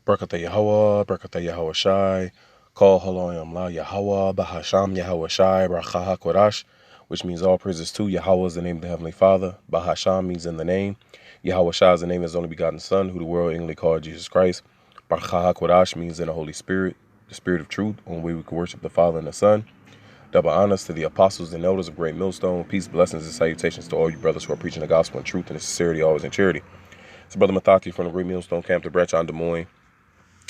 Barakatah Yahweh, Barakatah Yahweh Shai, Call Haloyam La Yahweh, Bahasham Yahweh Shai, Brachaha Kodash, which means all praises to Yahweh is the name of the Heavenly Father. Bahasham means in the name. Yahweh Shai is the name of his only begotten Son, who the world English called Jesus Christ. Brachaha Kodash means in the Holy Spirit, the Spirit of truth, on way we can worship the Father and the Son. Double honors to the apostles and elders of Great Millstone. Peace, blessings, and salutations to all you brothers who are preaching the gospel in truth and in sincerity, always in charity. It's Brother Mathaki from the Great Millstone Camp to Branch on Des Moines.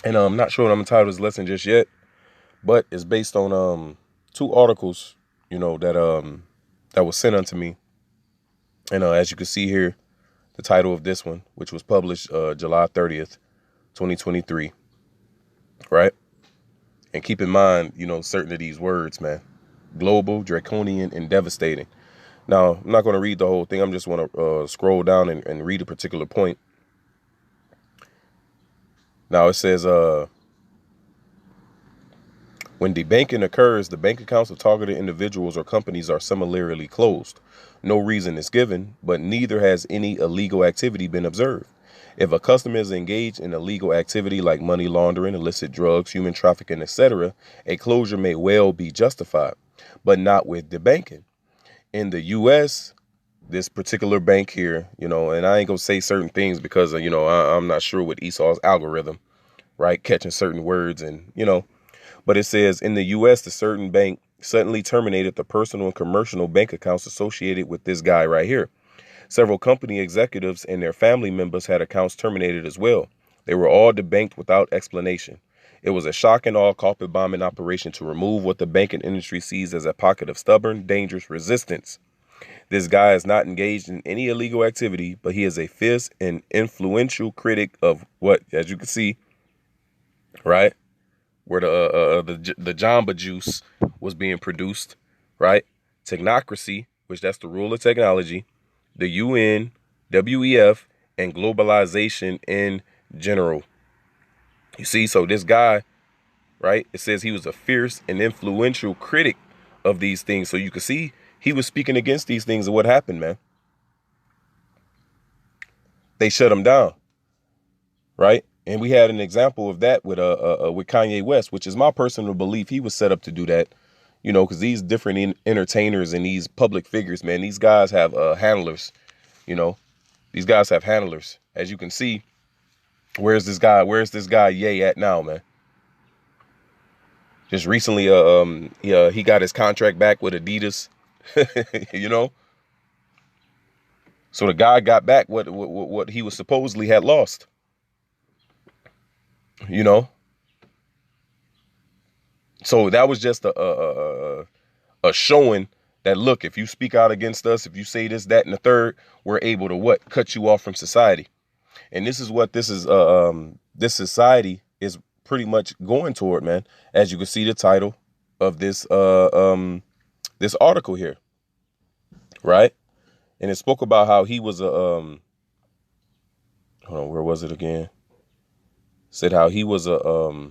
And I'm not sure what I'm entitled this lesson just yet, but it's based on two articles, that was sent unto me. And as you can see here, the title of this one, which was published July 30th, 2023, right? And keep in mind, certain of these words, man. Global, draconian, and devastating. Now, I'm not going to read the whole thing. I'm just want to scroll down and read a particular point. Now, it says, when debanking occurs, the bank accounts of targeted individuals or companies are similarly closed. No reason is given, but neither has any illegal activity been observed. If a customer is engaged in illegal activity like money laundering, illicit drugs, human trafficking, etc., a closure may well be justified, but not with debanking. In the U.S., this particular bank here, and I ain't gonna say certain things because, I'm not sure with Esau's algorithm, right? Catching certain words and, but it says in the U.S., the certain bank suddenly terminated the personal and commercial bank accounts associated with this guy right here. Several company executives and their family members had accounts terminated as well. They were all debanked without explanation. It was a shock and awe carpet bombing operation to remove what the banking industry sees as a pocket of stubborn, dangerous resistance. This guy is not engaged in any illegal activity, but he is a fierce and influential critic of what, as you can see, right, where the Jamba Juice was being produced, right? Technocracy, which that's the rule of technology, the UN, WEF, and globalization in general. You see, so this guy, right, it says he was a fierce and influential critic of these things. So you can see he was speaking against these things. And what happened, man? They shut him down, right? And we had an example of that with Kanye West, which is my personal belief. He was set up to do that, because these different entertainers and these public figures, man, these guys have handlers. These guys have handlers. As you can see, where's this guy Ye at now, man? Just recently, he got his contract back with Adidas, So the guy got back what he was supposedly had lost, So that was just a showing that, look, if you speak out against us, if you say this, that, and the third, we're able to cut you off from society. And this is what this society is pretty much going toward, man. As you can see the title of this article here, right? And it spoke about how he was hold on, where was it again? Said how he was a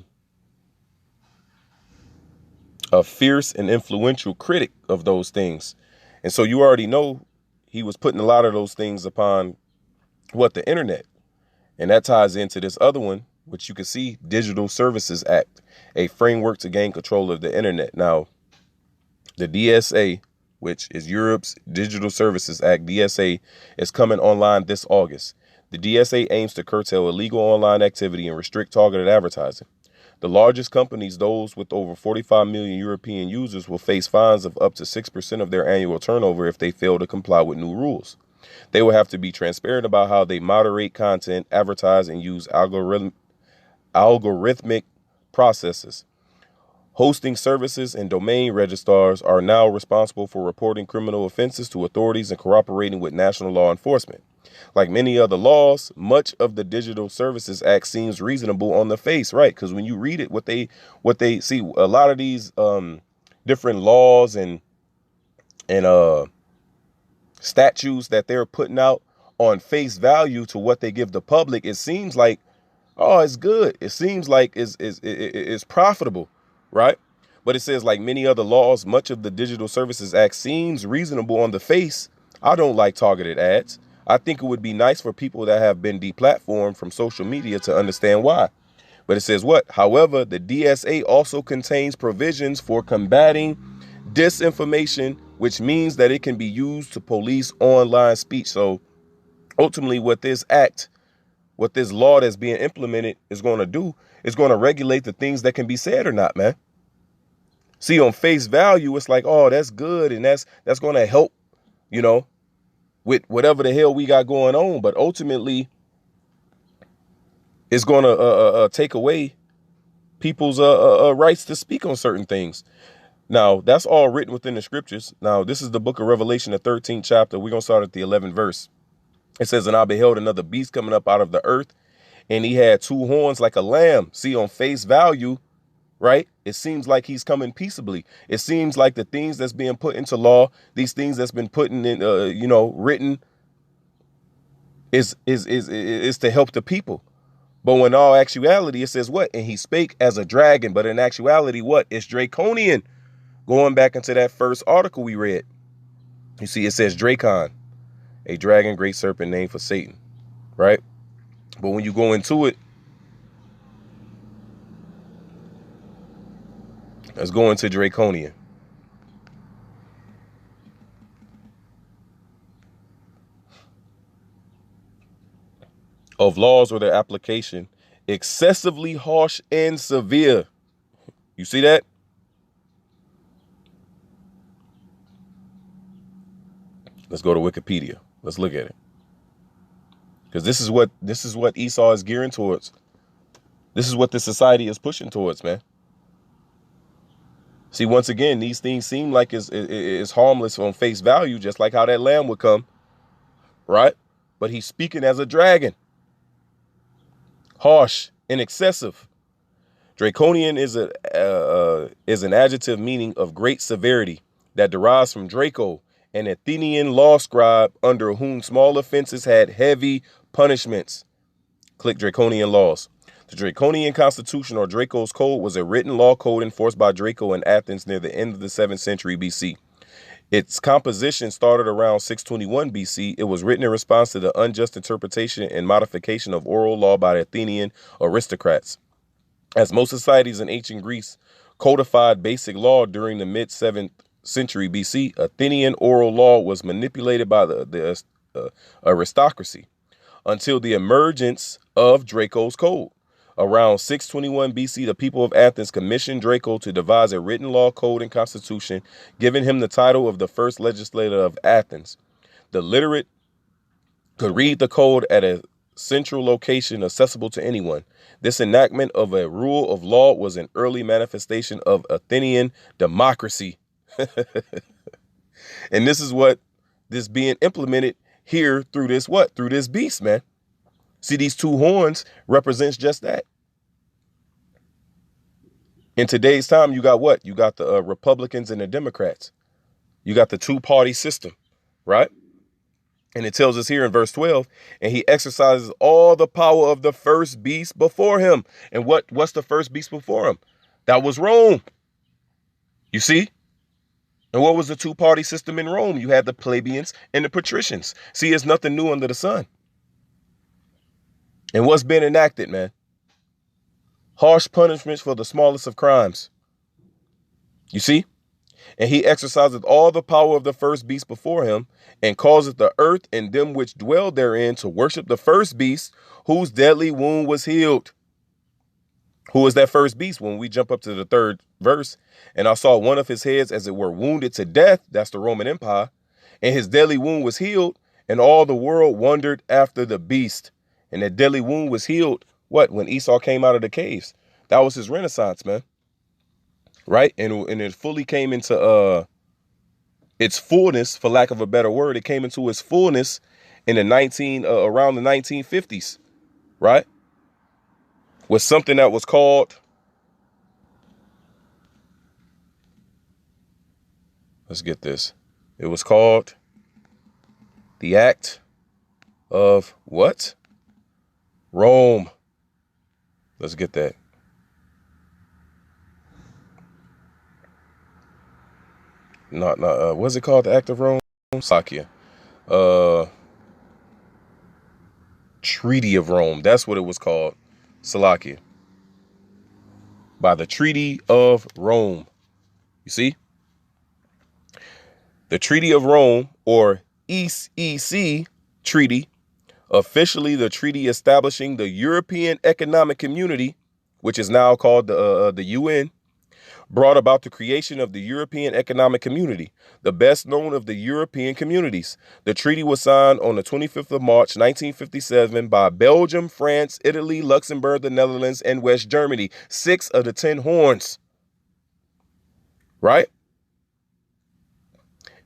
fierce and influential critic of those things. And so you already know he was putting a lot of those things upon the internet. And that ties into this other one, which you can see, Digital Services Act, a framework to gain control of the internet. Now, the DSA, which is Europe's Digital Services Act, DSA, is coming online this August. The DSA aims to curtail illegal online activity and restrict targeted advertising. The largest companies, those with over 45 million European users, will face fines of up to 6% of their annual turnover if they fail to comply with new rules. They will have to be transparent about how they moderate content, advertise, and use algorithmic processes. Hosting services and domain registrars are now responsible for reporting criminal offenses to authorities and cooperating with national law enforcement. Like many other laws, much of the Digital Services Act seems reasonable on the face, right? Because when you read it, what they see, a lot of these different laws and statutes that they're putting out on face value to what they give the public, it seems like, oh, it's good. It seems like it's profitable, right? But it says, like many other laws, much of the Digital Services Act seems reasonable on the face. I don't like targeted ads. I think it would be nice for people that have been deplatformed from social media to understand why. But it says what? However, the DSA also contains provisions for combating disinformation, which means that it can be used to police online speech. So ultimately, what this law that's being implemented is going to do is going to regulate the things that can be said or not, man. See, on face value, it's like, oh, that's good, and that's going to help, with whatever the hell we got going on. But ultimately, it's going to take away people's rights to speak on certain things. Now, that's all written within the scriptures. Now, this is the book of Revelation, the 13th chapter. We're going to start at the 11th verse. It says, and I beheld another beast coming up out of the earth, and he had two horns like a lamb. See, on face value, right? It seems like he's coming peaceably. It seems like the things that's being put into law, these things that's been put in, written, is to help the people. But when all actuality, it says what? And he spake as a dragon. But in actuality, what? It's draconian. Going back into that first article we read, you see, it says Dracon, a dragon, great serpent, named for Satan, right? But when you go into it, let's go into draconian. Of laws or their application, excessively harsh and severe. You see that? Let's go to Wikipedia. Let's look at it. Because this is what Esau is gearing towards. This is what the society is pushing towards, man. See, once again, these things seem like it's harmless on face value, just like how that lamb would come, right? But he's speaking as a dragon. Harsh and excessive. Draconian is an adjective meaning of great severity that derives from Draco, an Athenian law scribe under whom small offenses had heavy punishments. Click Draconian laws. The Draconian Constitution, or Draco's Code, was a written law code enforced by Draco in Athens near the end of the 7th century BC. Its composition started around 621 BC. It was written in response to the unjust interpretation and modification of oral law by the Athenian aristocrats. As most societies in ancient Greece codified basic law during the mid-7th century BC, Athenian oral law was manipulated by the aristocracy until the emergence of Draco's Code. Around 621 BC, the people of Athens commissioned Draco to devise a written law code and constitution, giving him the title of the first legislator of Athens. The literate could read the code at a central location accessible to anyone. This enactment of a rule of law was an early manifestation of Athenian democracy. And this is what this being implemented here through this what? Through this beast, man. See, these two horns represents just that. In today's time, you got what? You got the Republicans and the Democrats. You got the two-party system, right? And it tells us here in verse 12, and he exercises all the power of the first beast before him. And what's the first beast before him? That was Rome. You see? And what was the two-party system in Rome? You had the plebeians and the patricians. See, it's nothing new under the sun. And what's been enacted, man? Harsh punishments for the smallest of crimes. You see? And he exerciseth all the power of the first beast before him, and causeth the earth and them which dwell therein to worship the first beast, whose deadly wound was healed. Who is that first beast? When we jump up to the 3rd verse, and I saw one of his heads as it were wounded to death. That's the Roman Empire. And his deadly wound was healed, and all the world wondered after the beast. And that deadly wound was healed, what? When Esau came out of the caves. That was his renaissance, man. Right? And it fully came into its fullness, for lack of a better word. It came into its fullness in the around the 1950s, right? With something that was called, let's get this. It was called the Act of what? Rome. Let's get that. What's it called? The Act of Rome? Salakia. Treaty of Rome. That's what it was called. Salakia. by the Treaty of Rome. You see? The Treaty of Rome, or EEC Treaty, officially the treaty establishing the European Economic Community, which is now called the UN, brought about the creation of the European Economic Community, the best known of the European communities. The treaty was signed on the 25th of March, 1957 by Belgium, France, Italy, Luxembourg, the Netherlands, and West Germany. 6 of the 10 horns. Right?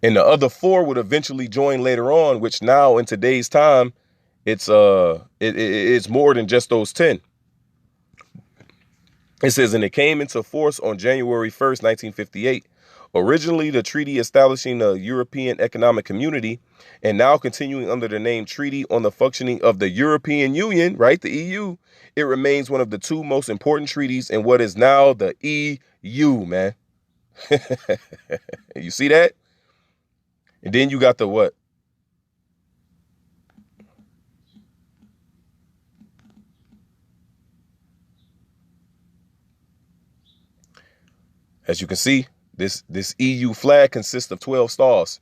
And the other 4 would eventually join later on, which now in today's time, it's more than just those 10. It says, and it came into force on January 1st, 1958. Originally, the treaty establishing the European Economic Community, and now continuing under the name Treaty on the Functioning of the European Union, right, the EU, it remains one of the 2 most important treaties in what is now the EU, man. You see that? And then you got the what? As you can see, this EU flag consists of 12 stars,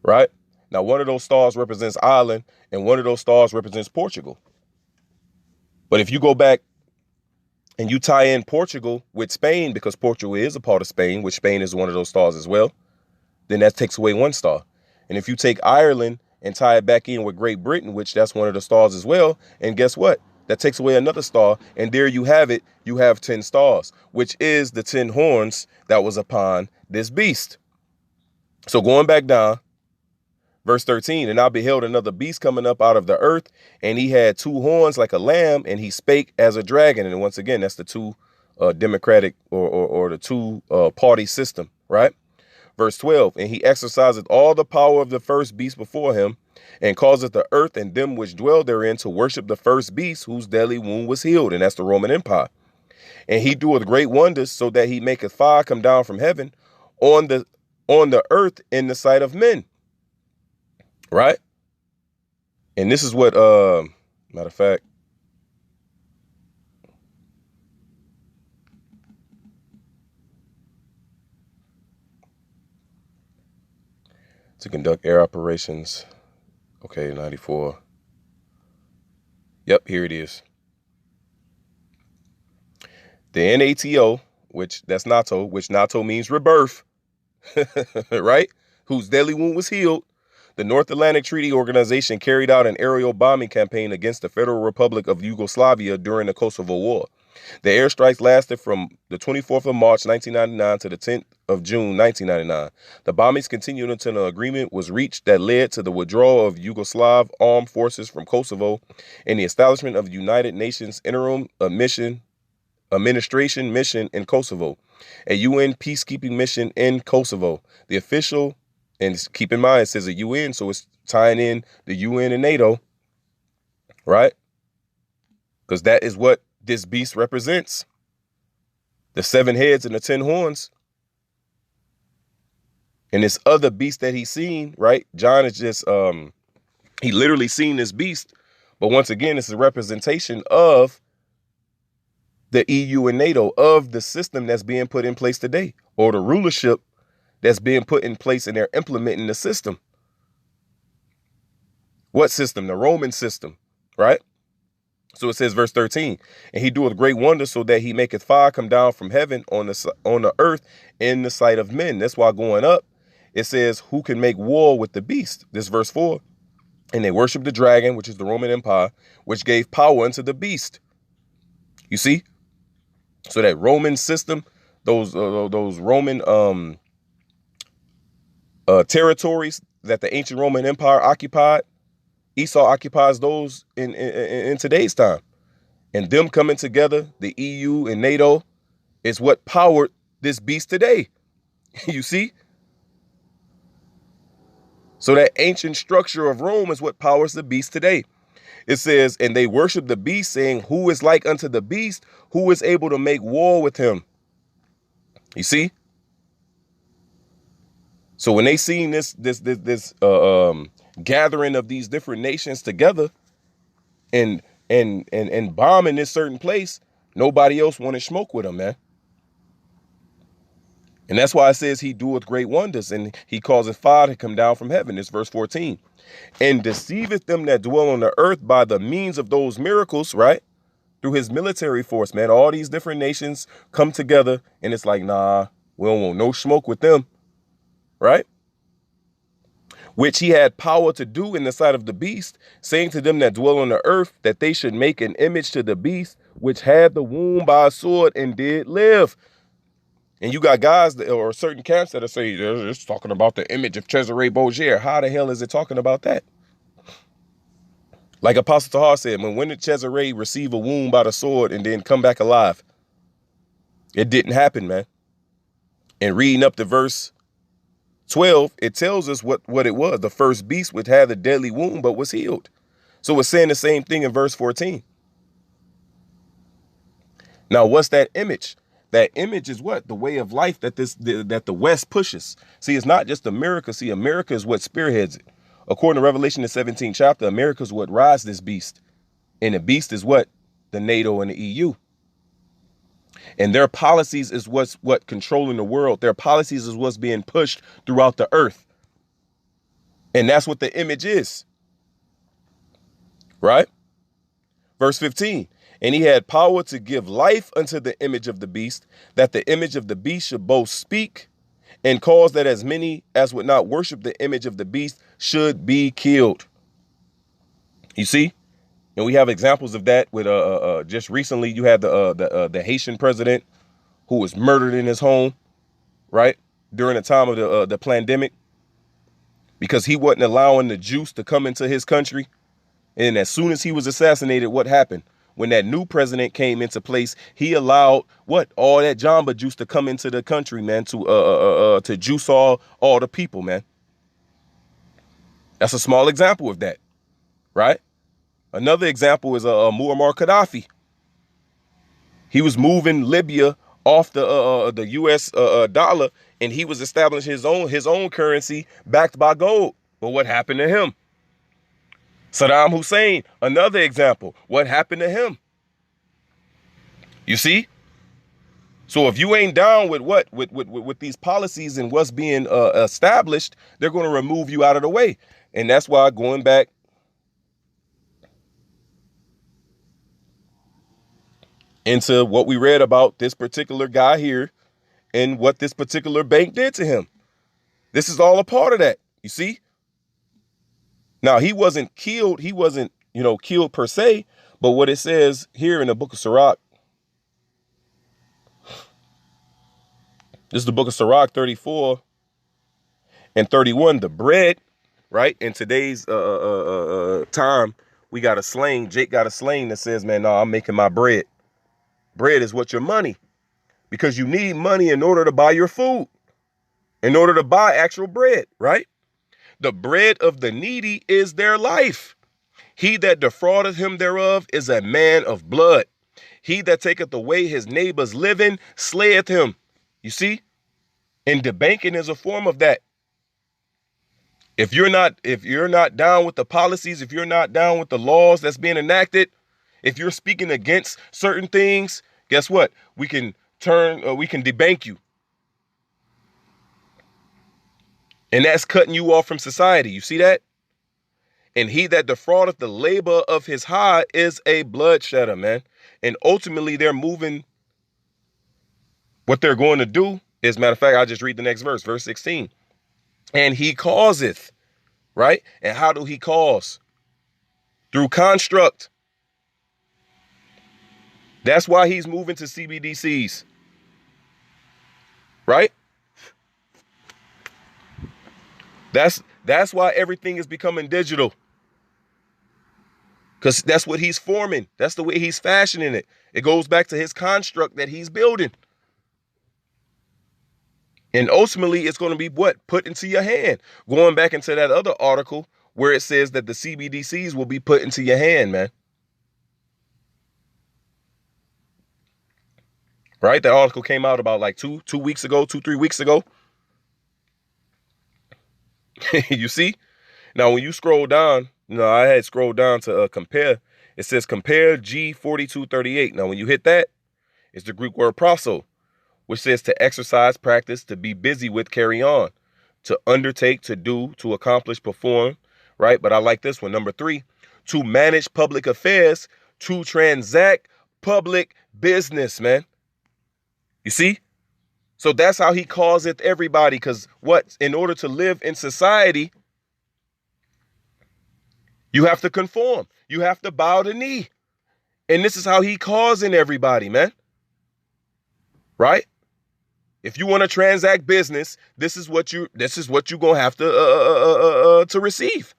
right? Now, one of those stars represents Ireland, and one of those stars represents Portugal. But if you go back and you tie in Portugal with Spain, because Portugal is a part of Spain, which Spain is one of those stars as well, then that takes away 1 star. And if you take Ireland and tie it back in with Great Britain, which that's one of the stars as well, and guess what? That takes away another star, and there you have it. You have 10 stars, which is the 10 horns that was upon this beast. So going back down, verse 13, and I beheld another beast coming up out of the earth, and he had 2 horns like a lamb, and he spake as a dragon. And once again, that's the 2 democratic or the 2 party system, right? Verse 12, and he exerciseth all the power of the first beast before him, and causeth the earth and them which dwell therein to worship the first beast whose deadly wound was healed, and that's the Roman Empire. And he doeth great wonders, so that he maketh fire come down from heaven on the earth in the sight of men. Right? And this is what matter of fact, to conduct air operations. Okay, 94. Yep, here it is. The NATO, which that's NATO, which NATO means rebirth, right? Whose deadly wound was healed. The North Atlantic Treaty Organization carried out an aerial bombing campaign against the Federal Republic of Yugoslavia during the Kosovo War. The airstrikes lasted from the 24th of March, 1999 to the 10th of June, 1999. The bombings continued until an agreement was reached that led to the withdrawal of Yugoslav armed forces from Kosovo and the establishment of the United Nations Interim Administration Mission in Kosovo, a UN peacekeeping mission in Kosovo. The official, and keep in mind, it says a UN, so it's tying in the UN and NATO, right? Because that is what this beast represents. The 7 heads and the 10 horns. And this other beast that he's seen, right? John is just, he literally seen this beast. But once again, it's a representation of the EU and NATO, of the system that's being put in place today, or the rulership that's being put in place, and they're implementing the system. What system? The Roman system, right? So it says, verse 13, and he doeth great wonders, so that he maketh fire come down from heaven on the earth in the sight of men. That's why going up, it says, who can make war with the beast? This verse 4, and they worship the dragon, which is the Roman Empire, which gave power unto the beast. You see? So that Roman system, those Roman territories that the ancient Roman Empire occupied, Esau occupies those in today's time. And them coming together, the EU and NATO, is what powered this beast today. You see? So that ancient structure of Rome is what powers the beast today. It says, and they worship the beast, saying, who is like unto the beast, who is able to make war with him? You see? So when they seen this gathering of these different nations together and bombing this certain place, Nobody else wanted smoke with him, man. And that's why it says he doeth great wonders, and he causeth fire to come down from heaven. It's verse 14. And deceiveth them that dwell on the earth by the means of those miracles, right? Through his military force, man. All these different nations come together, and it's like, nah, we don't want no smoke with them, right? Which he had power to do in the sight of the beast, saying to them that dwell on the earth that they should make an image to the beast, which had the wound by a sword and did live. And you got guys or certain camps that are saying it's talking about the image of Cesare Borgia. How the hell is it talking about that? Like Apostle Tahar said, when did Cesare receive a wound by the sword and then come back alive? It didn't happen, man. And reading up to verse 12, it tells us what it was. The first beast which had the deadly wound but was healed. So it's saying the same thing in verse 14. Now, what's that image? That image is what? The way of life that the West pushes. See, it's not just America. See, America is what spearheads it. According to Revelation, the 17th chapter, America is what rides this beast. And the beast is what? The NATO and the EU. And their policies is what's controlling the world. Their policies is what's being pushed throughout the earth. And that's what the image is. Right? Verse 15. And he had power to give life unto the image of the beast, that the image of the beast should both speak and cause that as many as would not worship the image of the beast should be killed. You see? And we have examples of that with just recently you had the Haitian president who was murdered in his home, right? During the time of the pandemic, because he wasn't allowing the juice to come into his country. And as soon as he was assassinated, what happened? When that new president came into place, he allowed all that Jamba juice to come into the country, man, to juice all the people, man. That's a small example of that, right? Another example is Muammar Gaddafi. He was moving Libya off the U.S. Dollar, and he was establishing his own currency backed by gold. But what happened to him? Saddam Hussein, another example. What happened to him? You see? So if you ain't down with with these policies and what's being established, they're going to remove you out of the way. And that's why, going back into what we read about this particular guy here and what this particular bank did to him. This is all a part of that. You see? Now, he wasn't killed. He wasn't, killed per se. But what it says here in the book of Sirach, this is the book of Sirach 34 and 31, the bread, right? In today's time, we got a slang. Jake got a slang that says, man, no, I'm making my bread. Bread is what your money, because you need money in order to buy your food, in order to buy actual bread, right? The bread of the needy is their life. He that defraudeth him thereof is a man of blood. He that taketh away his neighbor's living slayeth him. You see? And debanking is a form of that. If you're not down with the policies, if you're not down with the laws that's being enacted, if you're speaking against certain things, guess what? We can debank you. And that's cutting you off from society. You see that? And he that defraudeth the labor of his hide is a bloodshedder, man. And ultimately, they're moving. What they're going to do is, matter of fact, I'll just read the next verse, verse 16. And he causeth, right? And how do he cause? Through construct. That's why he's moving to CBDCs, right? That's why everything is becoming digital. Because that's what he's forming. That's the way he's fashioning it. It goes back to his construct that he's building. And ultimately, it's going to be what? Put into your hand. Going back into that other article where it says that the CBDCs will be put into your hand, man. Right? That article came out about like 3 weeks ago. You see? Now, when you scroll down, I had scrolled down to compare. It says compare G4238. Now, when you hit that, It's the Greek word proso, which says to exercise, practice, to be busy with, carry on, to undertake, to do, to accomplish, perform, right? But I like this one. Number 3, to manage public affairs, to transact public business, man. You see? So that's how he calls it everybody. Because what? In order to live in society, you have to conform. You have to bow the knee. And this is how he calls in everybody, man. Right? If you want to transact business, this is what you're gonna have to receive.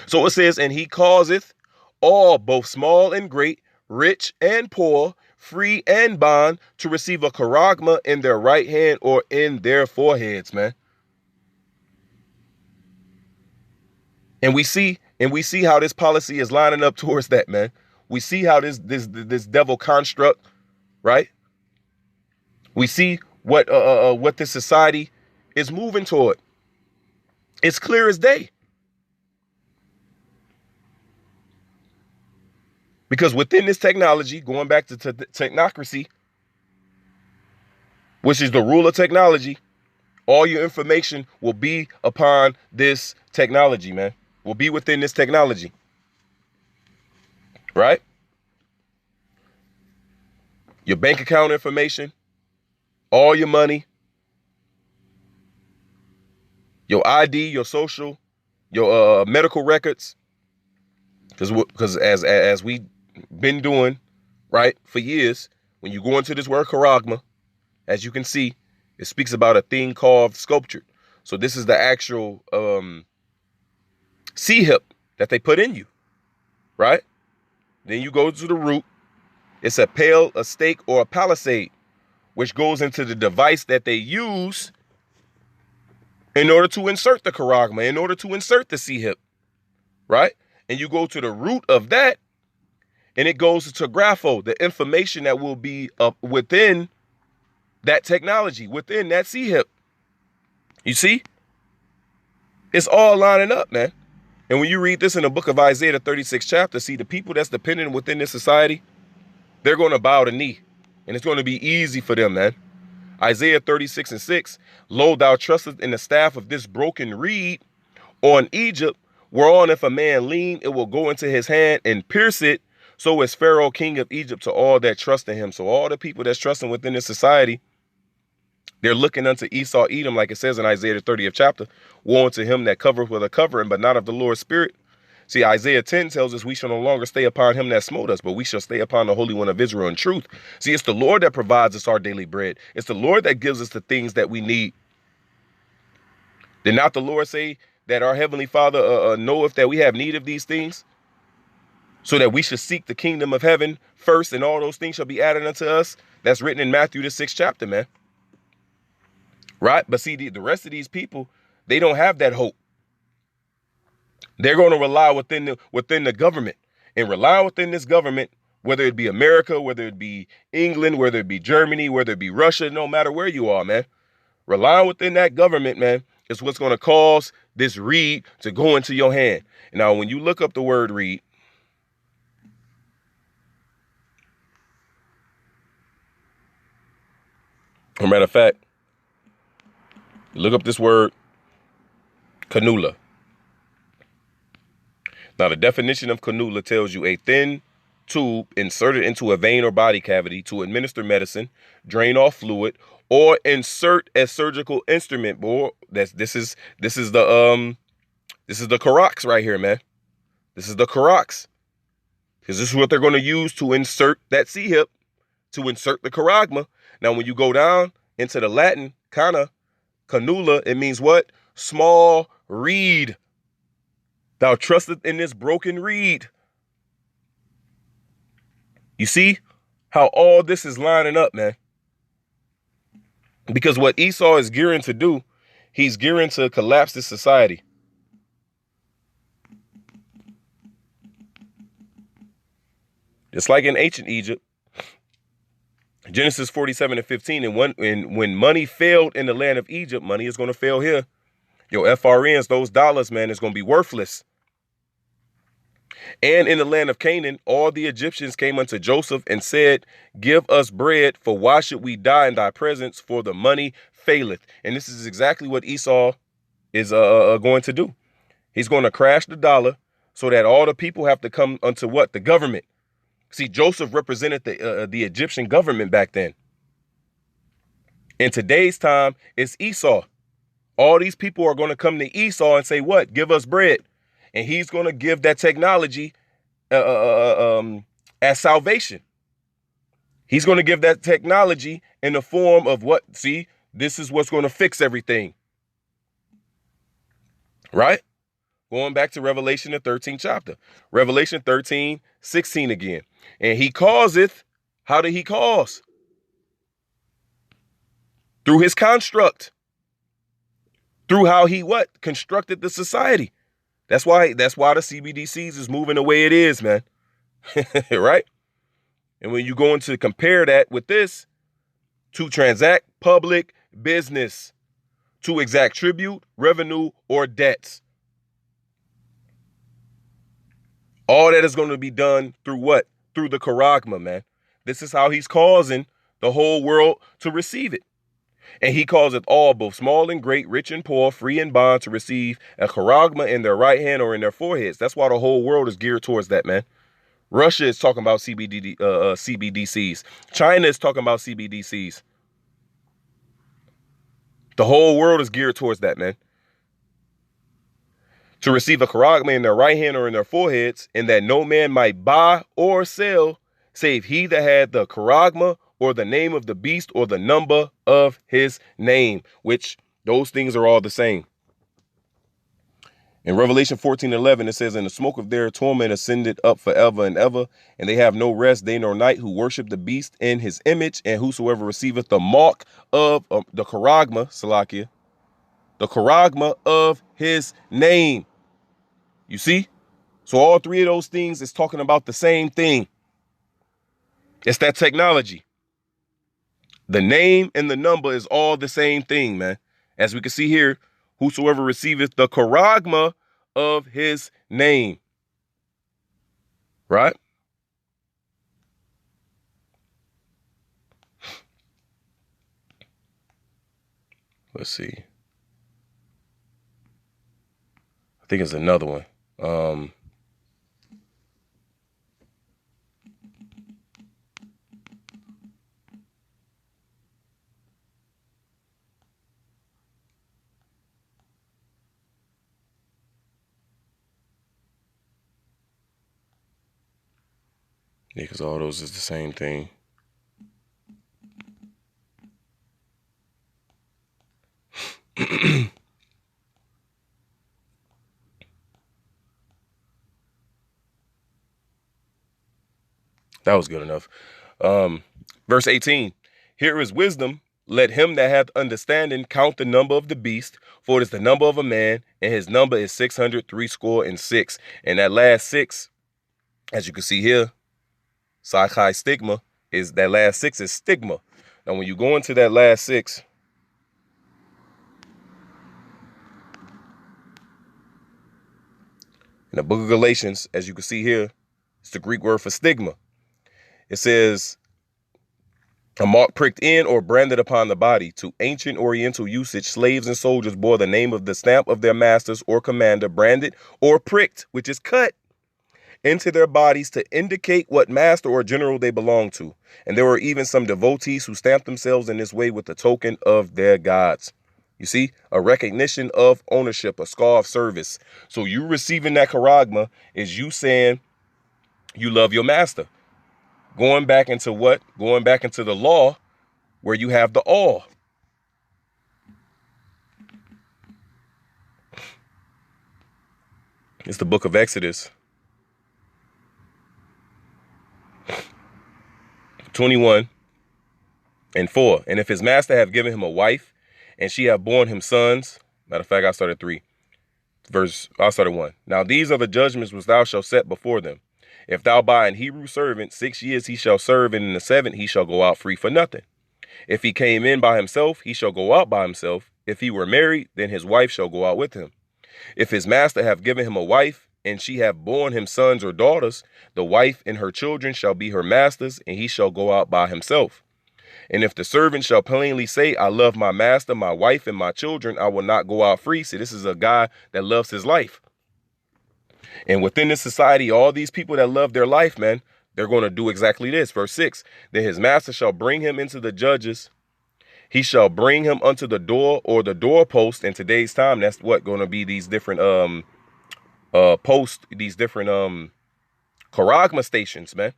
So it says, and he causeth all, both small and great, rich and poor, free and bond, to receive a charagma in their right hand or in their foreheads, man. And we see how this policy is lining up towards that, man. We see how this devil construct, right? We see what this society is moving toward. It's clear as day. Because within this technology, going back to technocracy, which is the rule of technology, all your information will be upon this technology, man. Will be within this technology. Right? Your bank account information, all your money, your ID, your social, your medical records. Because as we been doing, right, for years, when you go into this word charagma, as you can see, it speaks about a thing called sculpture. So this is the actual C-hip that they put in you, right? Then you go to the root. It's a pale, a stake, or a palisade, which goes into the device that they use in order to insert the charagma, in order to insert the C-hip, right? And you go to the root of that, and it goes to grapho, the information that will be within that technology, within that C-hip. You see? It's all lining up, man. And when you read this in the book of Isaiah, the 36th chapter, see, the people that's dependent within this society, they're going to bow the knee. And it's going to be easy for them, man. Isaiah 36:6, lo, thou trustest in the staff of this broken reed on Egypt, whereon if a man lean, it will go into his hand and pierce it. So is Pharaoh, king of Egypt, to all that trust in him. So all the people that's trusting within this society, they're looking unto Esau, Edom, like it says in Isaiah the 30th chapter, woe unto him that covereth with a covering, but not of the Lord's spirit. See, Isaiah 10 tells us we shall no longer stay upon him that smote us, but we shall stay upon the Holy One of Israel in truth. See, it's the Lord that provides us our daily bread. It's the Lord that gives us the things that we need. Did not the Lord say that our Heavenly Father knoweth that we have need of these things? So that we should seek the kingdom of heaven first, and all those things shall be added unto us. That's written in Matthew the 6th chapter, man. Right? But see, the rest of these people, they don't have that hope. They're going to rely within the government, and rely within this government, whether it be America, whether it be England, whether it be Germany, whether it be Russia, no matter where you are, man. Relying within that government, man, is what's going to cause this reed to go into your hand. Now, when you look up the word reed, as a matter of fact, look up this word, cannula. Now, the definition of cannula tells you a thin tube inserted into a vein or body cavity to administer medicine, drain off fluid, or insert a surgical instrument. Boy, this is the Carax right here, man. This is the Carax, because this is what they're going to use to insert that C-hip, to insert the charagma. Now, when you go down into the Latin, cannula, it means what? Small reed. Thou trusteth in this broken reed. You see how all this is lining up, man? Because what Esau is gearing to do, he's gearing to collapse this society. Just like in ancient Egypt, Genesis 47:15, and when money failed in the land of Egypt, money is going to fail here. Your FRNs, those dollars, man, is going to be worthless. And in the land of Canaan, all the Egyptians came unto Joseph and said, give us bread, for why should we die in thy presence? For the money faileth. And this is exactly what Esau is going to do. He's going to crash the dollar so that all the people have to come unto what? The government. See, Joseph represented the Egyptian government back then. In today's time, it's Esau. All these people are going to come to Esau and say, what? Give us bread. And he's going to give that technology as salvation. He's going to give that technology in the form of what? See, this is what's going to fix everything. Right? Going back to Revelation, the 13th chapter. Revelation 13:16 again. And he causeth, how did he cause? Through his construct. Through how he what? Constructed the society. That's why the CBDCs is moving the way it is, man. Right? And when you go into compare that with this, to transact public business, to exact tribute, revenue, or debts. All that is going to be done through what? Through the charagma, man. This is how he's causing the whole world to receive it. And he causeth all, both small and great, rich and poor, free and bond, to receive a charagma in their right hand or in their foreheads. That's why the whole world is geared towards that, man. Russia is talking about CBDCs. China is talking about CBDCs. The whole world is geared towards that, man. To receive a charagma in their right hand or in their foreheads, and that no man might buy or sell, save he that had the charagma, or the name of the beast, or the number of his name, which those things are all the same. In Revelation 14:11, it says, and the smoke of their torment ascended up forever and ever, and they have no rest day nor night, who worship the beast in his image, and whosoever receiveth the mark of the charagma, Salakia, the charagma of his name. You see? So all three of those things is talking about the same thing. It's that technology. The name and the number is all the same thing, man. As we can see here, whosoever receiveth the charagma of his name. Right? Let's see. I think it's another one. Yeah, because all those is the same thing. That was good enough. Verse 18, here is wisdom. Let him that hath understanding count the number of the beast, for it is the number of a man, and his number is 666. And that last 6, as you can see here, Psychi stigma, is that last 6 is stigma. Now, when you go into that last 6, in the book of Galatians, as you can see here, it's the Greek word for stigma. It says, a mark pricked in or branded upon the body. To ancient Oriental usage, slaves and soldiers bore the name of the stamp of their masters or commander, branded or pricked, which is cut, into their bodies to indicate what master or general they belonged to. And there were even some devotees who stamped themselves in this way with the token of their gods. You see, a recognition of ownership, a scar of service. So you receiving that charagma is you saying you love your master. Going back into what? Going back into the law where you have the aul. It's the book of Exodus 21:4. And if his master have given him a wife, and she have borne him sons. Matter of fact, I started 3. I started 1. Now these are the judgments which thou shalt set before them. If thou buy an Hebrew servant, 6 years he shall serve, and in the 7th he shall go out free for nothing. If he came in by himself, he shall go out by himself. If he were married, then his wife shall go out with him. If his master have given him a wife, and she have borne him sons or daughters, the wife and her children shall be her masters, and he shall go out by himself. And if the servant shall plainly say, I love my master, my wife, and my children, I will not go out free. See, this is a guy that loves his life. And within this society, all these people that love their life, man, they're going to do exactly this. Verse 6, then his master shall bring him into the judges. He shall bring him unto the door or the doorpost. In today's time, that's what going to be these different posts, these different charagma stations, man.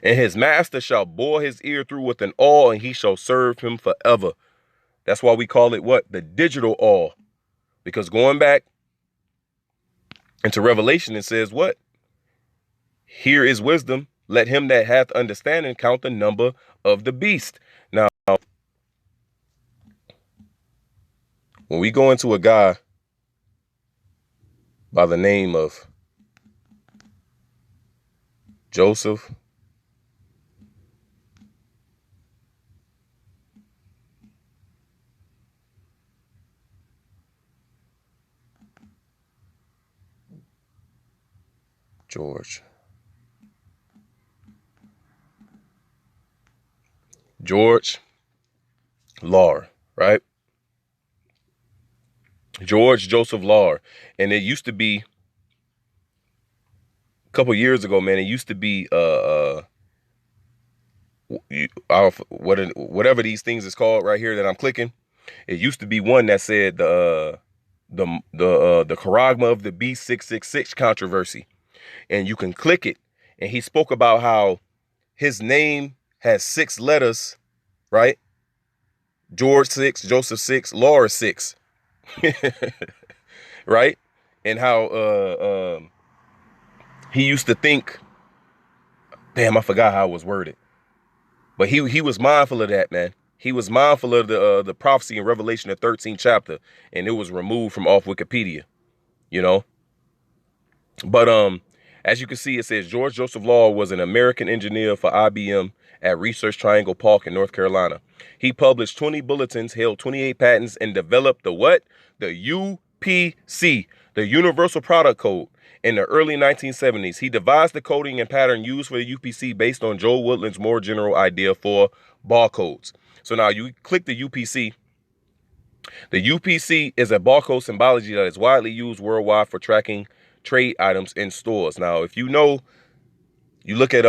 And his master shall bore his ear through with an awl, and he shall serve him forever. That's why we call it what? The digital aul. Because going back into Revelation, it says what? Here is wisdom. Let him that hath understanding count the number of the beast. Now, when we go into a guy by the name of Joseph George Lahr, right? George Joseph Lahr. And it used to be a couple years ago, man, it used to be whatever these things is called right here that I'm clicking. It used to be one that said the charagma of the B666 controversy. And you can click it. And he spoke about how his name has 6 letters, right? George 6, Joseph 6, Laura 6. Right? And how he used to think, damn, I forgot how it was worded. But he was mindful of that, man. He was mindful of the prophecy in Revelation, the 13th chapter, and it was removed from off Wikipedia, you know. But as you can see, it says George Joseph Lahr was an American engineer for IBM at Research Triangle Park in North Carolina. He published 20 bulletins, held 28 patents, and developed the what? The UPC, the Universal Product Code. In the early 1970s, he devised the coding and pattern used for the UPC based on Joe Woodland's more general idea for barcodes. So now you click the UPC. The UPC is a barcode symbology that is widely used worldwide for tracking trade items in stores. Now, if you know, you look at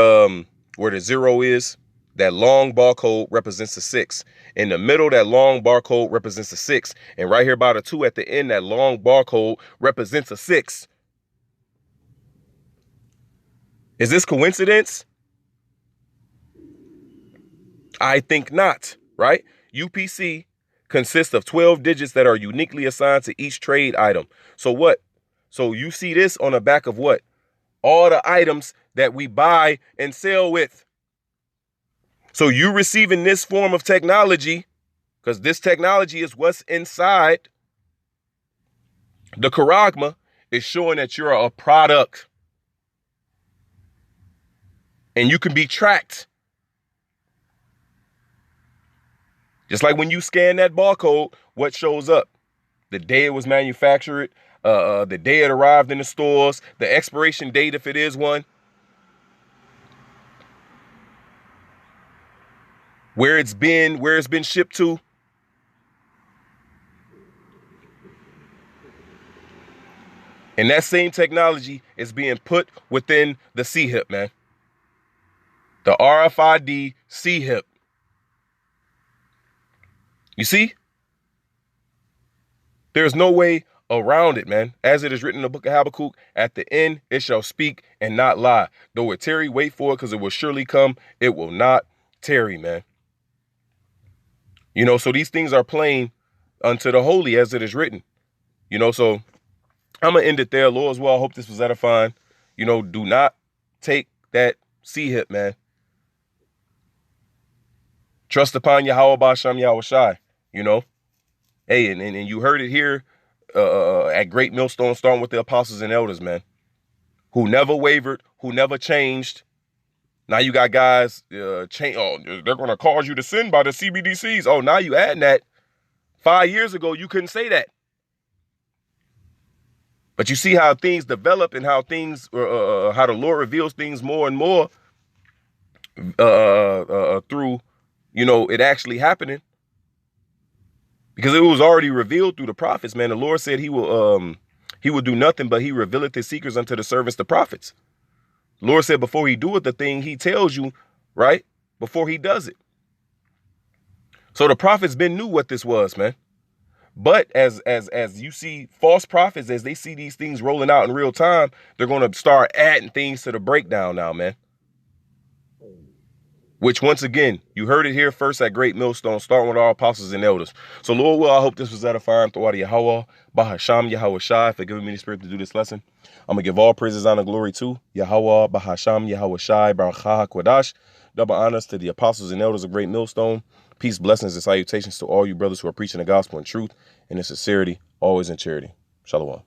where the 0 is, that long barcode represents a 6. In the middle, that long barcode represents a 6. And right here by the 2 at the end, that long barcode represents a 6. Is this coincidence? I think not, right? UPC consists of 12 digits that are uniquely assigned to each trade item. So what? So you see this on the back of what? All the items that we buy and sell with. So you receiving this form of technology, because this technology is what's inside the charagma, is showing that you're a product. And you can be tracked. Just like when you scan that barcode, what shows up? The day it was manufactured, the day it arrived in the stores, the expiration date if it is one, where it's been shipped to. And that same technology is being put within the C-HIP, man. The RFID C-HIP. You see? There's no way around it, man. As it is written in the book of Habakkuk, at the end it shall speak and not lie. Though it tarry, wait for it, because it will surely come. It will not tarry, man. You know, so these things are plain unto the holy, as it is written. You know, so I'm going to end it there. Lord, as well, I hope this was edifying. You know, do not take that C-HIP, man. Trust upon Yahweh Basham Yahweh Shai, you know. Hey, and you heard it here at Great Millstone, starting with the apostles and elders, man, who never wavered, who never changed. Now you got guys change. Oh, they're going to cause you to sin by the CBDCs. Oh, now you adding that. 5 years ago, you couldn't say that. But you see how things develop and how things, how the Lord reveals things more and more through, it actually happening, because it was already revealed through the prophets. Man, the Lord said he will do nothing, but he revealeth his secrets unto the servants, the prophets. The Lord said before he doeth the thing, he tells you, right? Before he does it. So the prophets been knew what this was, man. But as you see false prophets, as they see these things rolling out in real time, they're going to start adding things to the breakdown now, man. Which, once again, you heard it here first at Great Millstone, starting with our apostles and elders. So, Lord will, I hope this was edifying. Throughout Yahweh, Bahasham, Yahweh Shai, for giving me the spirit to do this lesson. I'm going to give all praises, honor, glory to Yahweh, Bahasham, Yahweh Shai, Baruch HaKodash. Double honors to the apostles and elders of Great Millstone. Peace, blessings, and salutations to all you brothers who are preaching the gospel in truth and in sincerity, always in charity. Shalom.